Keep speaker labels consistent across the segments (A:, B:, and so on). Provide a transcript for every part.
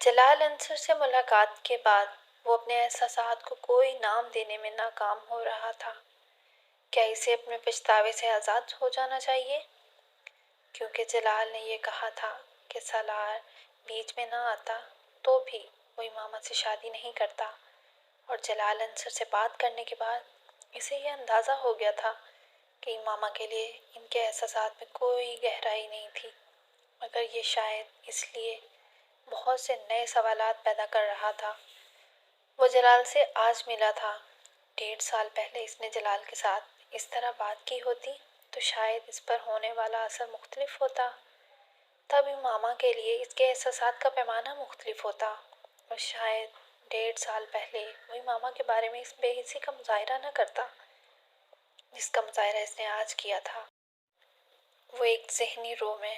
A: جلال انصر سے ملاقات کے بعد وہ اپنے احساسات کو کوئی نام دینے میں ناکام ہو رہا تھا۔ کیا اسے اپنے پچھتاوے سے آزاد ہو جانا چاہیے؟ کیونکہ جلال نے یہ کہا تھا کہ سالار بیچ میں نہ آتا تو بھی وہ امامہ سے شادی نہیں کرتا، اور جلال انصر سے بات کرنے کے بعد اسے یہ اندازہ ہو گیا تھا کہ امامہ کے لیے ان کے احساسات میں کوئی گہرائی نہیں تھی، مگر یہ شاید اس لیے بہت سے نئے سوالات پیدا کر رہا تھا۔ وہ جلال سے آج ملا تھا۔ 1.5 سال پہلے اس نے جلال کے ساتھ اس طرح بات کی ہوتی تو شاید اس پر ہونے والا اثر مختلف ہوتا۔ تب امامہ کے لیے اس کے احساسات کا پیمانہ مختلف ہوتا، اور شاید 1.5 سال پہلے وہ امامہ کے بارے میں اس بے حسی کا مظاہرہ نہ کرتا جس کا مظاہرہ اس نے آج کیا تھا۔ وہ ایک ذہنی رو میں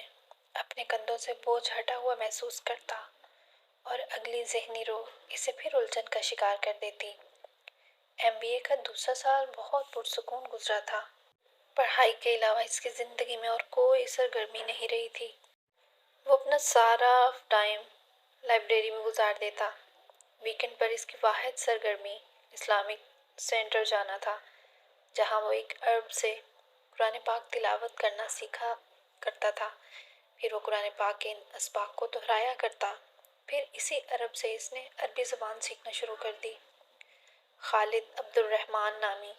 A: اپنے کندھوں سے بوجھ ہٹا ہوا محسوس کرتا، اور اگلی ذہنی رو اسے پھر الجھن کا شکار کر دیتی۔ MBA کا دوسرا سال بہت پرسکون گزرا تھا۔ پڑھائی کے علاوہ اس کی زندگی میں اور کوئی سرگرمی نہیں رہی تھی۔ وہ اپنا سارا ٹائم لائبریری میں گزار دیتا۔ ویکنڈ پر اس کی واحد سرگرمی اسلامک سینٹر جانا تھا، جہاں وہ ایک عرب سے قرآن پاک تلاوت کرنا سیکھا کرتا تھا۔ پھر وہ قرآن پاک کے ان اسباق کو دہرایا کرتا۔ پھر اسی عرب سے اس نے عربی زبان سیکھنا شروع کر دی۔ خالد عبد الرحمن نامی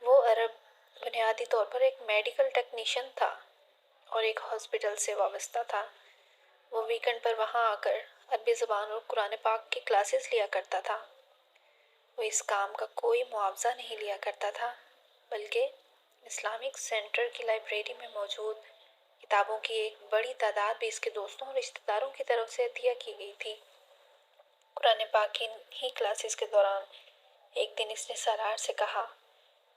A: وہ عرب بنیادی طور پر ایک میڈیکل ٹیکنیشین تھا اور ایک ہاسپٹل سے وابستہ تھا۔ وہ ویکنڈ پر وہاں آ کر عربی زبان اور قرآن پاک کی کلاسز لیا کرتا تھا۔ وہ اس کام کا کوئی معاوضہ نہیں لیا کرتا تھا، بلکہ اسلامک سینٹر کی لائبریری میں موجود کتابوں کی ایک بڑی تعداد بھی اس کے دوستوں اور رشتہ داروں کی طرف سے عطیہ کی گئی تھی۔ قرآن پاک کی ہی کلاسز کے دوران ایک دن اس نے سالار سے کہا،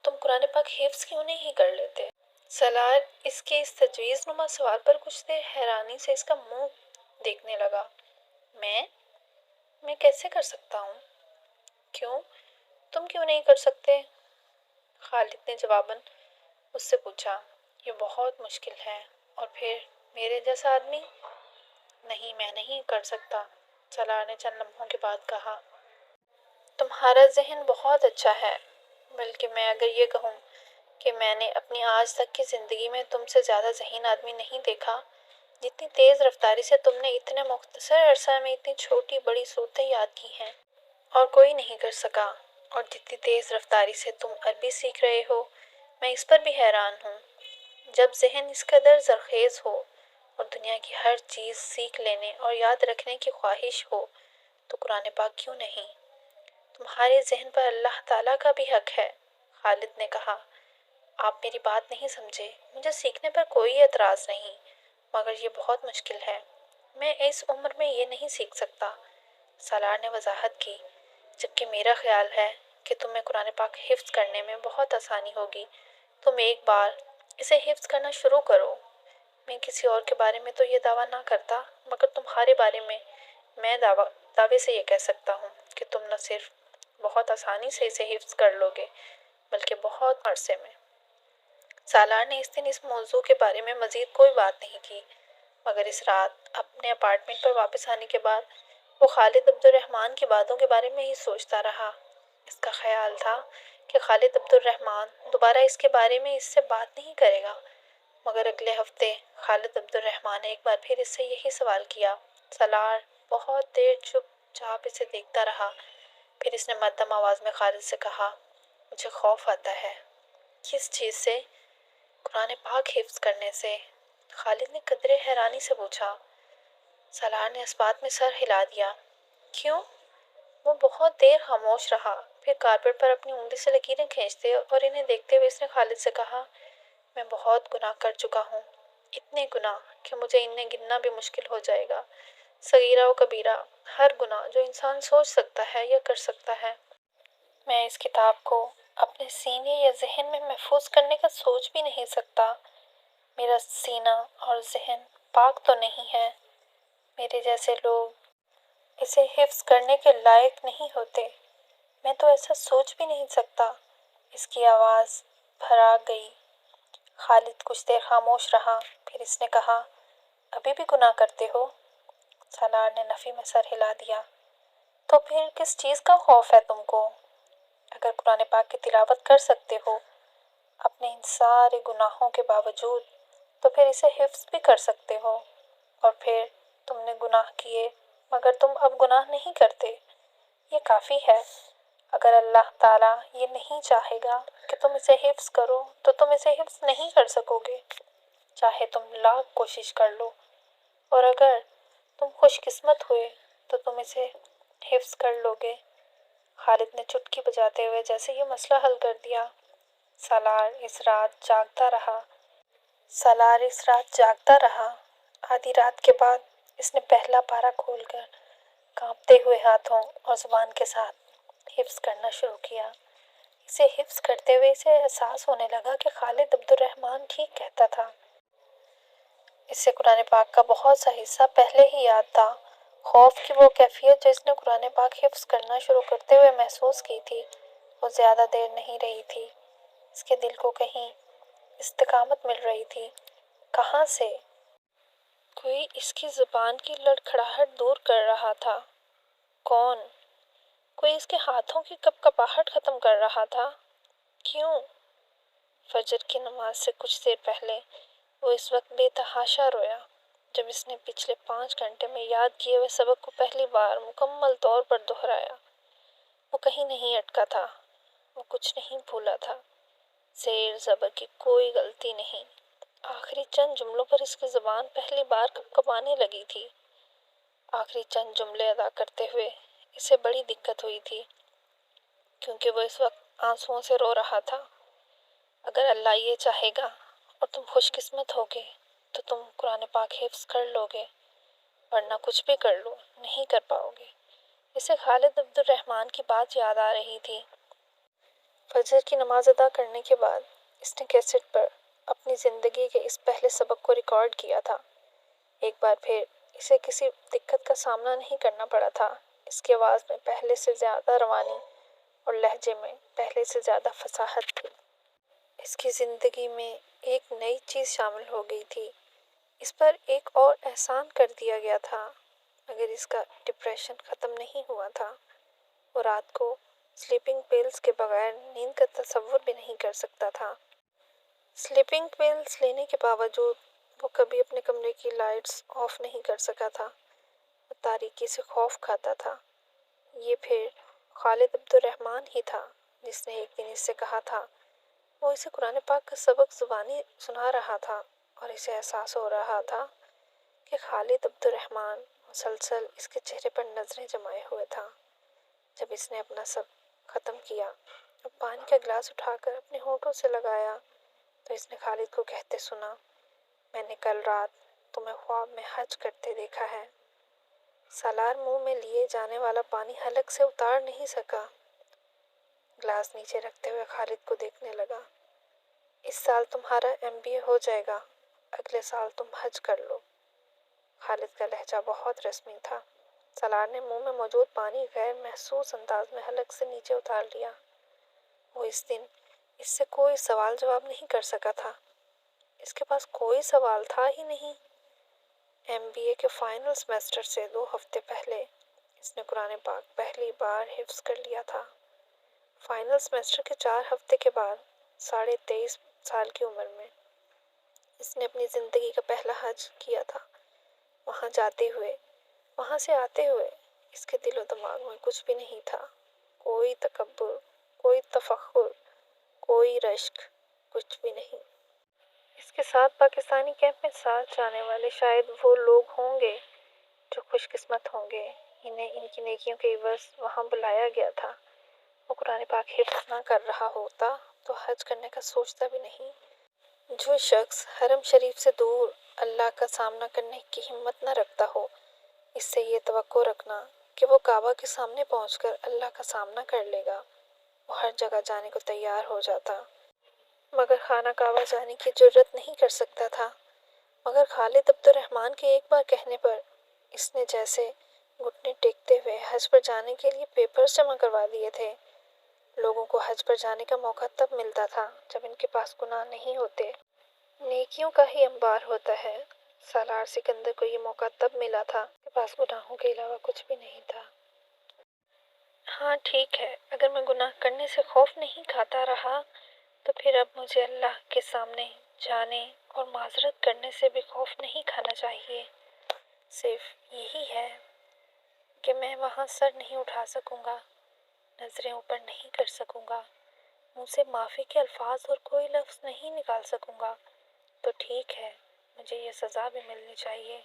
A: تم قرآن پاک حفظ کیوں نہیں کر لیتے؟ سالار اس کے اس تجویز نما سوال پر کچھ دیر حیرانی سے اس کا منہ دیکھنے لگا۔ میں کیسے کر سکتا ہوں؟ کیوں؟ تم کیوں نہیں کر سکتے؟ خالد نے جواباً اس سے پوچھا۔ یہ بہت مشکل ہے، اور پھر میرے جیسا آدمی؟ نہیں، میں نہیں کر سکتا، سالار نے چند لمحوں کے بعد کہا۔ تمہارا ذہن بہت اچھا ہے، بلکہ میں اگر یہ کہوں کہ میں نے اپنی آج تک کی زندگی میں تم سے زیادہ ذہین آدمی نہیں دیکھا۔ جتنی تیز رفتاری سے تم نے اتنے مختصر عرصہ میں اتنی چھوٹی بڑی صورتیں یاد کی ہیں اور کوئی نہیں کر سکا، اور جتنی تیز رفتاری سے تم عربی سیکھ رہے ہو، میں اس پر بھی حیران ہوں۔ جب ذہن اس قدر زرخیز ہو اور دنیا کی ہر چیز سیکھ لینے اور یاد رکھنے کی خواہش ہو تو قرآن پاک کیوں نہیں؟ تمہارے ذہن پر اللہ تعالیٰ کا بھی حق ہے، خالد نے کہا۔ آپ میری بات نہیں سمجھے۔ مجھے سیکھنے پر کوئی اعتراض نہیں، مگر یہ بہت مشکل ہے۔ میں اس عمر میں یہ نہیں سیکھ سکتا، سالار نے وضاحت کی، جبکہ میرا خیال ہے کہ تمہیں قرآن پاک حفظ کرنے میں بہت آسانی ہوگی۔ تم ایک بار اسے حفظ کرنا شروع کرو۔ میں کسی اور کے بارے میں تو یہ دعویٰ نہ کرتا، مگر تمہارے بارے میں دعوے سے یہ کہہ سکتا ہوں کہ تم نہ صرف بہت آسانی سے اسے حفظ کر لو گے، بلکہ بہت عرصے میں۔ سالار نے اس دن اس موضوع کے بارے میں مزید کوئی بات نہیں کی، مگر اس رات اپنے اپارٹمنٹ پر واپس آنے کے بعد وہ خالد عبد الرحمن کی باتوں کے بارے میں ہی سوچتا رہا۔ اس کا خیال تھا کہ خالد عبد الرحمن دوبارہ اس کے بارے میں اس سے بات نہیں کرے گا، مگر اگلے ہفتے خالد عبد الرحمن نے ایک بار پھر اس سے یہی سوال کیا۔ سالار بہت دیر چپ چاپ اسے دیکھتا رہا، پھر اس نے مدھم آواز میں خالد سے کہا، مجھے خوف آتا ہے۔ کس چیز سے؟ قرآن پاک حفظ کرنے سے، خالد نے قدرے حیرانی سے پوچھا۔ سالار نے اس بات میں سر ہلا دیا۔ کیوں؟ وہ بہت دیر خاموش رہا، پھر کارپیٹ پر اپنی انگلی سے لکیریں کھینچتے اور انہیں دیکھتے ہوئے اس نے خالد سے کہا، میں بہت گناہ کر چکا ہوں، اتنے گناہ کہ مجھے انہیں گننا بھی مشکل ہو جائے گا، صغیرہ و کبیرہ، ہر گناہ جو انسان سوچ سکتا ہے یا کر سکتا ہے۔ میں اس کتاب کو اپنے سینے یا ذہن میں محفوظ کرنے کا سوچ بھی نہیں سکتا۔ میرا سینہ اور ذہن پاک تو نہیں ہے۔ میرے جیسے لوگ اسے حفظ کرنے کے لائق نہیں ہوتے۔ میں تو ایسا سوچ بھی نہیں سکتا۔ اس کی آواز بھرا گئی۔ خالد کچھ دیر خاموش رہا، پھر اس نے کہا، ابھی بھی گناہ کرتے ہو؟ سالار نے نفی میں سر ہلا دیا۔ تو پھر کس چیز کا خوف ہے تم کو؟ اگر قرآن پاک کی تلاوت کر سکتے ہو اپنے ان سارے گناہوں کے باوجود تو پھر اسے حفظ بھی کر سکتے ہو، اور پھر تم نے گناہ کیے مگر تم اب گناہ نہیں کرتے، یہ کافی ہے۔ اگر اللہ تعالیٰ یہ نہیں چاہے گا کہ تم اسے حفظ کرو تو تم اسے حفظ نہیں کر سکو گے، چاہے تم لاکھ کوشش کر لو، اور اگر تم خوش قسمت ہوئے تو تم اسے حفظ کر لو گے۔ خالد نے چٹکی بجاتے ہوئے جیسے یہ مسئلہ حل کر دیا۔ سالار اس رات جاگتا رہا۔ آدھی رات کے بعد اس نے پہلا پارہ کھول کر کانپتے ہوئے ہاتھوں اور زبان کے ساتھ حفظ کرنا شروع کیا۔ اسے حفظ کرتے ہوئے اسے احساس ہونے لگا کہ خالد عبد الرحمن ٹھیک کہتا تھا۔ اسے قرآن پاک کا بہت سا حصہ پہلے ہی یاد تھا۔ خوف کی وہ کیفیت جو اس نے قرآن پاک حفظ کرنا شروع کرتے ہوئے محسوس کی تھی وہ زیادہ دیر نہیں رہی تھی۔ اس کے دل کو کہیں استقامت مل رہی تھی۔ کہاں سے؟ کوئی اس کی زبان کی لڑکھڑاہٹ دور کر رہا تھا۔ کون؟ کوئی اس کے ہاتھوں کی کپکپاہٹ ختم کر رہا تھا۔ کیوں؟ فجر کی نماز سے کچھ دیر پہلے وہ اس وقت بے تحاشا رویا جب اس نے پچھلے 5 گھنٹے میں یاد کیے ہوئے سبق کو پہلی بار مکمل طور پر دہرایا۔ وہ کہیں نہیں اٹکا تھا، وہ کچھ نہیں بھولا تھا، زیر زبر کی کوئی غلطی نہیں۔ آخری چند جملوں پر اس کی زبان پہلی بار کپکپانے لگی تھی۔ آخری چند جملے ادا کرتے ہوئے اسے بڑی دقت ہوئی تھی کیونکہ وہ اس وقت آنسوؤں سے رو رہا تھا۔ اگر اللہ یہ چاہے گا اور تم خوش قسمت ہوگے تو تم قرآن پاک حفظ کر لو گے، ورنہ کچھ بھی کر لو نہیں کر پاؤ گے۔ اسے خالد عبد الرحمن کی بات یاد آ رہی تھی۔ فجر کی نماز ادا کرنے کے بعد اس نے کیسٹ پر اپنی زندگی کے اس پہلے سبق کو ریکارڈ کیا تھا۔ ایک بار پھر اسے کسی دقت کا سامنا نہیں کرنا پڑا تھا۔ اس کی آواز میں پہلے سے زیادہ روانی اور لہجے میں پہلے سے زیادہ فصاحت تھی۔ اس کی زندگی میں ایک نئی چیز شامل ہو گئی تھی۔ اس پر ایک اور احسان کر دیا گیا تھا، مگر اس کا ڈپریشن ختم نہیں ہوا تھا۔ وہ رات کو سلیپنگ پلز کے بغیر نیند کا تصور بھی نہیں کر سکتا تھا۔ سلیپنگ پلز لینے کے باوجود وہ کبھی اپنے کمرے کی لائٹس آف نہیں کر سکا تھا۔ وہ تاریکی سے خوف کھاتا تھا۔ یہ پھر خالد عبد الرحمن ہی تھا جس نے ایک دن اس سے کہا تھا۔ وہ اسے قرآن پاک کا سبق زبانی سنا رہا تھا اور اسے احساس ہو رہا تھا کہ خالد عبد الرحمن مسلسل اس کے چہرے پر نظریں جمائے ہوئے تھا۔ جب اس نے اپنا سب ختم کیا اور پانی کا گلاس اٹھا کر اپنے ہونٹوں سے لگایا تو اس نے خالد کو کہتے سنا، میں نے کل رات تمہیں خواب میں حج کرتے دیکھا ہے۔ سالار منہ میں لیے جانے والا پانی حلق سے اتار نہیں سکا۔ گلاس نیچے رکھتے ہوئے خالد کو دیکھنے لگا۔ اس سال تمہارا MBA ہو جائے گا، اگلے سال تم حج کر لو۔ خالد کا لہجہ بہت رسمی تھا۔ سالار نے منہ میں موجود پانی غیر محسوس انداز میں حلق سے نیچے اتار لیا۔ وہ اس دن اس سے کوئی سوال جواب نہیں کر سکا تھا۔ اس کے پاس کوئی سوال تھا ہی نہیں۔ MBA کے فائنل سیمسٹر سے 2 ہفتے پہلے اس نے قرآن پاک پہلی بار حفظ کر لیا تھا۔ فائنل سیمسٹر کے 4 ہفتے کے بعد 23.5 سال کی عمر میں اس نے اپنی زندگی کا پہلا حج کیا تھا۔ وہاں جاتے ہوئے، وہاں سے آتے ہوئے اس کے دل و دماغ میں کچھ بھی نہیں تھا۔ کوئی تکبر، کوئی تفخر، کوئی رشک، کچھ بھی نہیں۔ اس کے ساتھ پاکستانی کیمپ میں ساتھ جانے والے شاید وہ لوگ ہوں گے جو خوش قسمت ہوں گے، انہیں ان کی نیکیوں کے عوض وہاں بلایا گیا تھا۔ وہ قرآن پاک حفظ نہ کر رہا ہوتا تو حج کرنے کا سوچتا بھی نہیں۔ جو شخص حرم شریف سے دور اللہ کا سامنا کرنے کی ہمت نہ رکھتا ہو، اس سے یہ توقع رکھنا کہ وہ کعبہ کے سامنے پہنچ کر اللہ کا سامنا کر لے گا، وہ ہر جگہ جانے کو تیار ہو جاتا مگر خانہ کعبہ جانے کی جرات نہیں کر سکتا تھا۔ مگر خالد عبد الرحمن کے ایک بار کہنے پر اس نے جیسے گھٹنے ٹیکتے ہوئے حج پر جانے کے لیے پیپرز جمع کروا دیے تھے۔ لوگوں کو حج پر جانے کا موقع تب ملتا تھا جب ان کے پاس گناہ نہیں ہوتے، نیکیوں کا ہی انبار ہوتا ہے۔ سالار سکندر کو یہ موقع تب ملا تھا کہ پاس گناہوں کے علاوہ کچھ بھی نہیں تھا۔ ہاں ٹھیک ہے، اگر میں گناہ کرنے سے خوف نہیں کھاتا رہا تو پھر اب مجھے اللہ کے سامنے جانے اور معذرت کرنے سے بھی خوف نہیں کھانا چاہیے۔ صرف یہی ہے کہ میں وہاں سر نہیں اٹھا سکوں گا، نظریں اوپر نہیں کر سکوں گا، منہ سے معافی کے الفاظ اور کوئی لفظ نہیں نکال سکوں گا، تو ٹھیک ہے، مجھے یہ سزا بھی ملنی چاہیے۔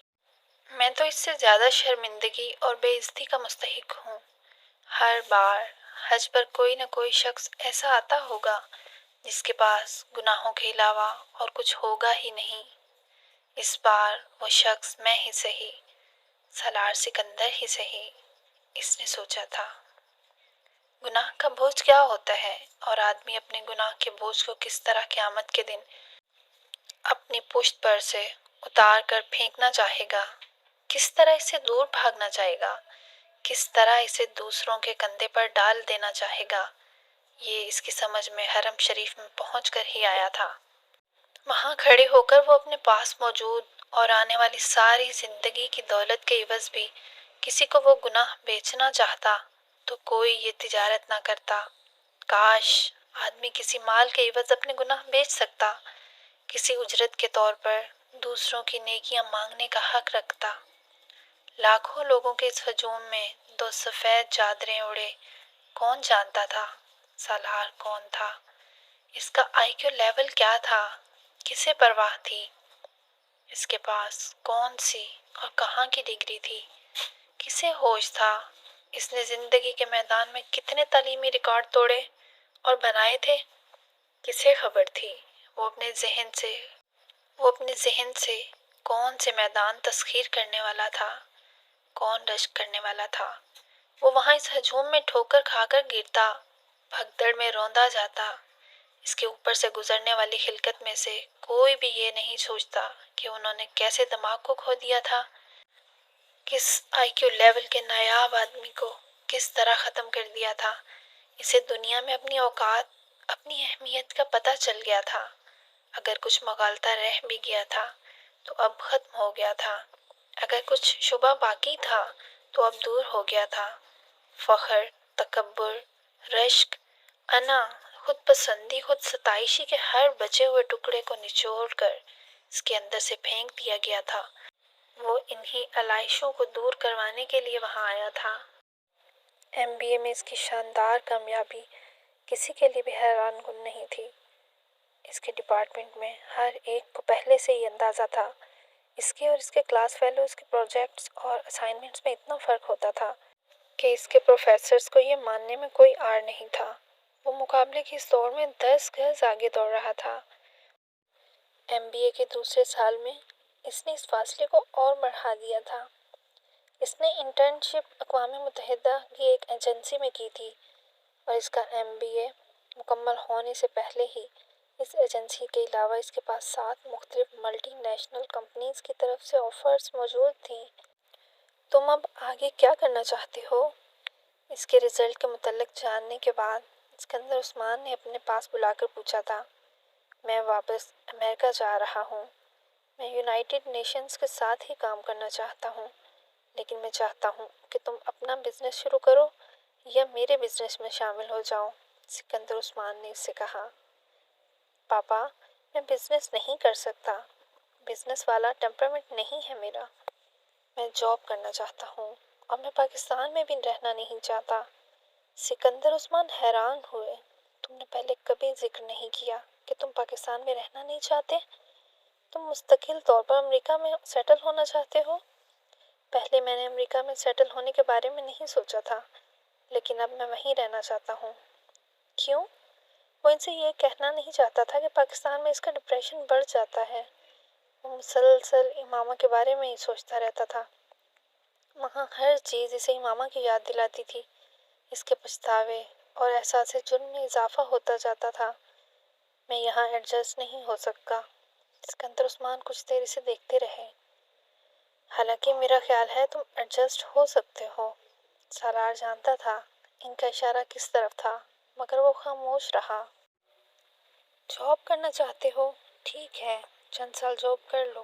A: میں تو اس سے زیادہ شرمندگی اور بے عزتی کا مستحق ہوں۔ ہر بار حج پر کوئی نہ کوئی شخص ایسا آتا ہوگا جس کے پاس گناہوں کے علاوہ اور کچھ ہوگا ہی نہیں۔ اس بار وہ شخص میں ہی سہی، سالار سکندر ہی سہی، اس نے سوچا تھا۔ گناہ کا بوجھ کیا ہوتا ہے اور آدمی اپنے گناہ کے بوجھ کو کس طرح قیامت کے دن اپنی پشت پر سے اتار کر پھینکنا چاہے گا، کس طرح اسے دور بھاگنا چاہے گا، کس طرح اسے دوسروں کے کندھے پر ڈال دینا چاہے گا، یہ اس کی سمجھ میں حرم شریف میں پہنچ کر ہی آیا تھا۔ وہاں کھڑے ہو کر وہ اپنے پاس موجود اور آنے والی ساری زندگی کی دولت کے عوض بھی کسی کو وہ گناہ بیچنا چاہتا تو کوئی یہ تجارت نہ کرتا۔ کاش آدمی کسی مال کے عوض اپنے گناہ بیچ سکتا، کسی اجرت کے طور پر دوسروں کی نیکیاں مانگنے کا حق رکھتا۔ لاکھوں لوگوں کے اس ہجوم میں دو سفید چادریں اوڑھے کون جانتا تھا سالار کون تھا؟ اس کا آئی کیو لیول کیا تھا؟ کسے پرواہ تھی؟ اس کے پاس کون سی اور کہاں کی ڈگری تھی؟ کسے ہوش تھا؟ اس نے زندگی کے میدان میں کتنے تعلیمی ریکارڈ توڑے اور بنائے تھے؟ کسے خبر تھی وہ اپنے ذہن سے کون سے میدان تسخیر کرنے والا تھا، کون رشک کرنے والا تھا؟ وہ وہاں اس ہجوم میں ٹھوکر کھا کر گرتا، بھگدڑ میں روندا جاتا۔ اس کے اوپر سے گزرنے والی خلقت میں سے کوئی بھی یہ نہیں سوچتا کہ انہوں نے کیسے دماغ کو کھو دیا تھا، کس آئی کیو لیول کے نایاب آدمی کو کس طرح ختم کر دیا تھا۔ اسے دنیا میں اپنی اوقات، اپنی اہمیت کا پتہ چل گیا تھا۔ اگر کچھ مغالطہ رہ بھی گیا تھا تو اب ختم ہو گیا تھا، اگر کچھ شبہ باقی تھا تو اب دور ہو گیا تھا۔ فخر، تکبر، رشک، انا، خود پسندی، خود ستائشی کے ہر بچے ہوئے ٹکڑے کو نچوڑ کر اس کے اندر سے پھینک دیا گیا تھا۔ وہ انہی علائشوں کو دور کروانے کے لیے وہاں آیا تھا۔ ایم بی اے میں اس کی شاندار کامیابی کسی کے لیے بھی حیران کن نہیں تھی۔ اس کے ڈپارٹمنٹ میں ہر ایک کو پہلے سے ہی اندازہ تھا۔ اس کے اور اس کے کلاس فیلوز کے پروجیکٹس اور اسائنمنٹس میں اتنا فرق ہوتا تھا کہ اس کے پروفیسرز کو یہ ماننے میں کوئی آر نہیں تھا۔ وہ مقابلے کی اس دوڑ میں 10 گز آگے دوڑ رہا تھا۔ ایم بی اے کے دوسرے سال میں اس نے اس فاصلے کو اور بڑھا دیا تھا۔ اس نے انٹرنشپ اقوام متحدہ کی ایک ایجنسی میں کی تھی اور اس کا ایم بی اے مکمل ہونے سے پہلے ہی اس ایجنسی کے علاوہ اس کے پاس 7 مختلف ملٹی نیشنل کمپنیز کی طرف سے آفرز موجود تھیں۔ تم اب آگے کیا کرنا چاہتے ہو؟ اس کے رزلٹ کے متعلق جاننے کے بعد اسکندر عثمان نے اپنے پاس بلا کر پوچھا تھا۔ میں واپس امریکہ جا رہا ہوں۔ میں یونائٹڈ نیشنز کے ساتھ ہی کام کرنا چاہتا ہوں، لیکن میں چاہتا ہوں کہ تم اپنا بزنس شروع کرو یا میرے بزنس میں شامل ہو جاؤ، سکندر عثمان نے اس سے کہا۔ پاپا، میں بزنس نہیں کر سکتا، بزنس والا ٹیمپرامنٹ نہیں ہے میرا۔ میں جاب کرنا چاہتا ہوں اور میں پاکستان میں بھی رہنا نہیں چاہتا۔ سکندر عثمان حیران ہوئے۔ تم نے پہلے کبھی ذکر نہیں کیا کہ تم پاکستان میں رہنا نہیں چاہتے؟ تم مستقل طور پر امریکہ میں سیٹل ہونا چاہتے ہو؟ پہلے میں نے امریکہ میں سیٹل ہونے کے بارے میں نہیں سوچا تھا، لیکن اب میں وہیں رہنا چاہتا ہوں۔ کیوں؟ وہ ان سے یہ کہنا نہیں چاہتا تھا کہ پاکستان میں اس کا ڈپریشن بڑھ جاتا ہے۔ وہ مسلسل امامہ کے بارے میں ہی سوچتا رہتا تھا۔ وہاں ہر چیز اسے امامہ کی یاد دلاتی تھی۔ اس کے پچھتاوے اور احساس جرم میں اضافہ ہوتا جاتا تھا۔ میں یہاں ایڈجسٹ نہیں ہو سکتا۔ اسکندر عثمان کچھ دیر اسے دیکھتے رہے۔ حالانکہ میرا خیال ہے تم ایڈجسٹ ہو سکتے ہو۔ سالار جانتا تھا ان کا اشارہ کس طرف تھا، مگر وہ خاموش رہا۔ جاب کرنا چاہتے ہو؟ ٹھیک ہے، چند سال جاب کر لو،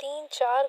A: 3-4